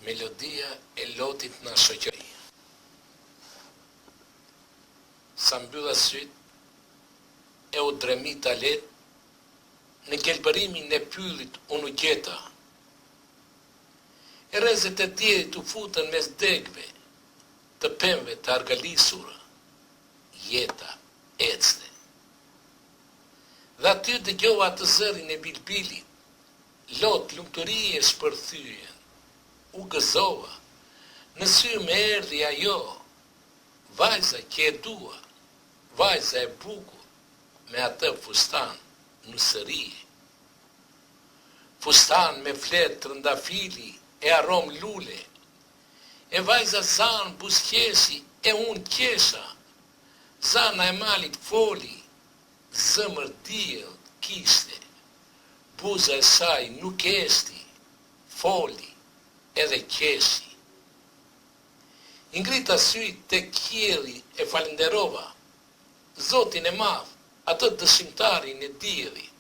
Melodia e Lotit na shoqëroi. Sa mbylla syt, e u dremita let, në gjelbërimin e pyllit unë u gjeta. E rrezet e diellit u futën mes degëve, të pemëve të argalisura. Jeta ecte. Dhe aty dëgjova të zërin e bilbilit, lot lumturie shpërthyen. U gëzova, në sy më erdhi ajo, vajza që e dua, vajza e bukur, me atë fustan në sëri. Fustan me fletë trëndafili e arom lule, e vajza zanë busqesi e unë qesha, zana e malit foli, zëmër diell kishte, buza e saj nuk esti, foli edhe qeshi. Ingrita syt te qielli e falenderova, Zotin e madh, atë dëshimtarin e diellit.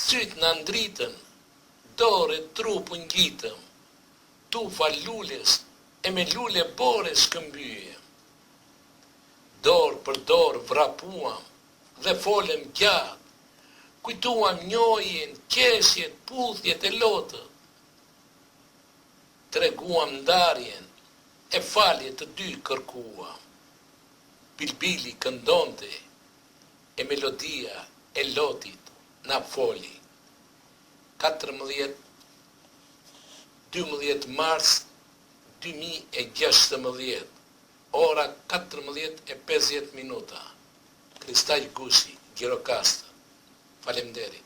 Syt na ndritën, dorë e trupu ngjitëm, tufa lules e me lule bore shkëmbyem. Dorë për dorë vrapuam dhe folëm gjatë, kujtuam njojën, qeshjet, puthjet e lotët. Treguam ndarjen, e falje të dy kërkuam. Bilbili këndonte, e melodia e Lotit na foli. 12 mars 2016, ora 14:50. Kristaj Gushi, Gjirokastër. Faleminderit.